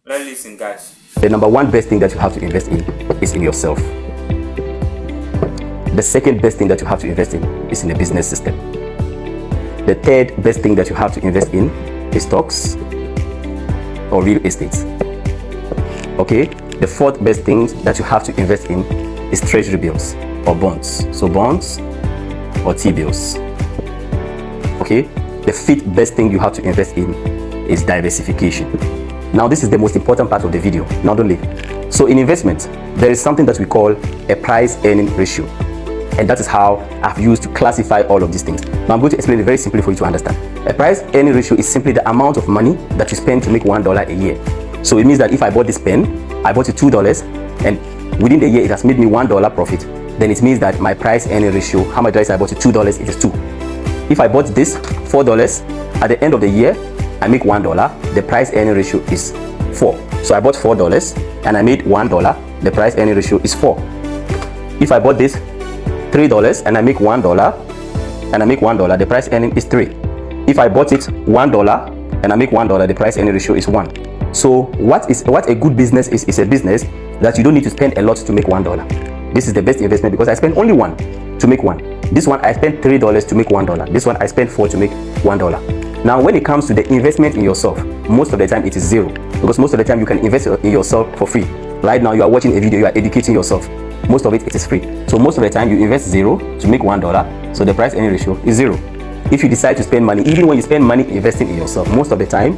Let's listen, guys. The number one best thing that you have to invest in is in yourself. The second best thing that you have to invest in is in a business system. The third best thing that you have to invest in is stocks or real estate. Okay? The fourth best thing that you have to invest in is treasury bills or bonds. So bonds or T-bills. Okay? The fifth best thing you have to invest in is diversification. Now this is the most important part of the video, not only. So in investment, there is something that we call a price-earning ratio. And that is how I've used to classify all of these things. Now I'm going to explain it very simply for you to understand. A price-earning ratio is simply the amount of money that you spend to make $1 a year. So it means that if I bought this pen, I bought it $2, and within the year it has made me $1 profit, then it means that my price-earning ratio, how much did I say I bought it? $2, it is 2. If I bought this $4, at the end of the year, I make $1, the price earning ratio is 4. So I bought $4 and I made $1, the price earning ratio is 4. If I bought this $3 and I make $1 the price earning is 3. If I bought it $1 and I make $1, the price earning ratio is 1. So what a good business is a business that you don't need to spend a lot to make $1. This is the best investment because I spend only 1 to make 1. This one I spent $3 to make $1. This one I spent 4 to make $1. Now when it comes to the investment in yourself, most of the time it is 0, because most of the time you can invest in yourself for free. Right now you are watching a video, you are educating yourself. Most of it is free. So most of the time you invest 0 to make $1, so the price earning ratio is 0. If you decide to spend money, even when you spend money investing in yourself, most of the time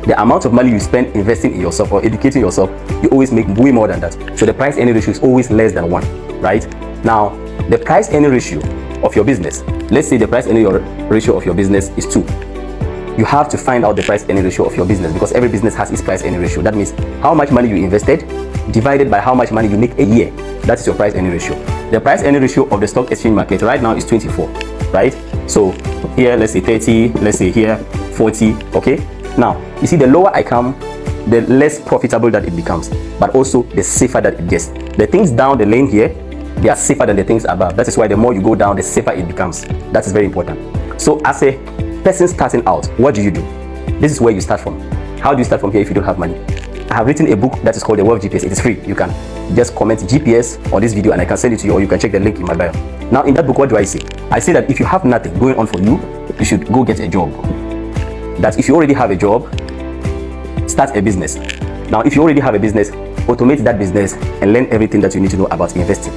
the amount of money you spend investing in yourself or educating yourself, you always make way more than that. So the price earning ratio is always less than 1, right? Now the price earning ratio of your business, let's say the price earning ratio of your business is 2. You have to find out the price earning ratio of your business, because every business has its price earning ratio. That means how much money you invested divided by how much money you make a year. That is your price earning ratio. The price earning ratio of the stock exchange market right now is 24, right? So here, let's say 30, let's say here 40. Okay, now you see the lower I come, the less profitable that it becomes, but also the safer that it gets. The things down the lane here, they are safer than the things above. That is why the more you go down, the safer it becomes. That is very important. So as a person starting out, what do you do? This is where you start from. How do you start from here if you don't have money? I have written a book that is called The Wealth GPS. It is free. You can just comment GPS on this video and I can send it to you, or you can check the link in my bio. Now in that book, what do I say? I say that if you have nothing going on for you, you should go get a job. That if you already have a job, start a business. Now if you already have a business, automate that business and learn everything that you need to know about investing.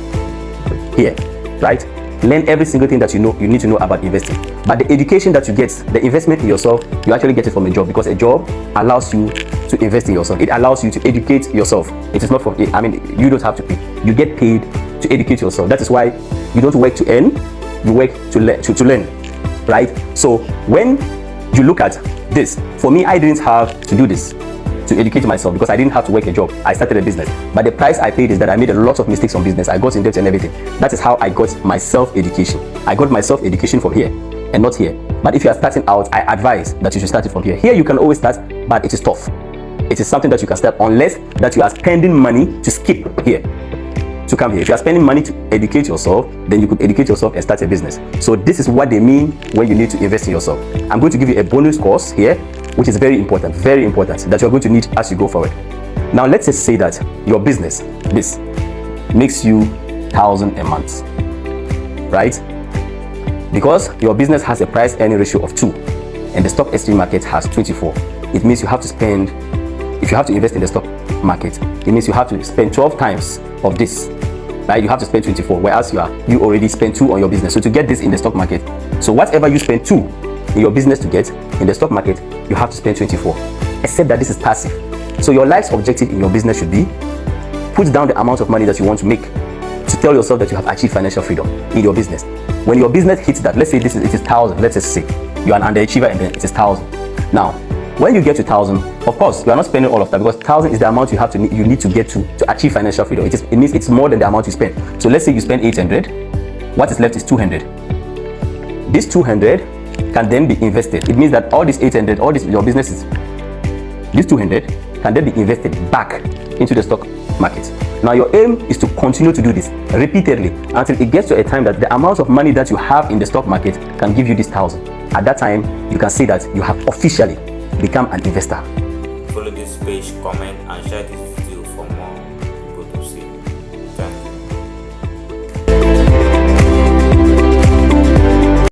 Here, right? Learn every single thing that you need to know about investing. But the education that you get, the investment in yourself, you actually get it from a job, because a job allows you to invest in yourself. It allows you to educate yourself. It is not from it. I mean, you don't have to pay. You get paid to educate yourself. That is why you don't work to earn, you work to learn, right? So when you look at this, for me, I didn't have to do this to educate myself, because I didn't have to work a job. I started a business, but the price I paid is that I made a lot of mistakes on business. I got in debt and everything. That is how I got my self-education. I got my self-education from here and not here. But if you are starting out, I advise that you should start it from here. Here you can always start, but it is tough. It is something that you can start unless that you are spending money to skip here to come here. If you are spending money to educate yourself, then you could educate yourself and start a business. So this is what they mean when you need to invest in yourself. I'm going to give you a bonus course here, which is very important, that you're going to need as you go forward. Now let's just say that your business, this makes you $1,000 a month, right? Because your business has a price earning ratio of 2 and the stock exchange market has 24. It means you have to spend, if you have to invest in the stock market, it means you have to spend 12 times of this, right? You have to spend 24, whereas you already spent 2 on your business. So to get this in the stock market, so whatever you spend 2 in your business to get in the stock market, you have to spend 24, except that this is passive. So your life's objective in your business should be put down the amount of money that you want to make to tell yourself that you have achieved financial freedom in your business. When your business hits that, let's say it is 1,000, let's just say you are an underachiever and then it is 1,000. Now when you get to 1,000, of course you are not spending all of that, because 1,000 is the amount you need to get to achieve financial freedom. It means it's more than the amount you spend. So let's say you spend 800, what is left is 200. This 200 can then be invested. It means that all this 800, all this your businesses, this 200 can then be invested back into the stock market. Now your aim is to continue to do this repeatedly until it gets to a time that the amount of money that you have in the stock market can give you this 1,000. At that time, you can say that you have officially become an investor. follow this page, comment and share this video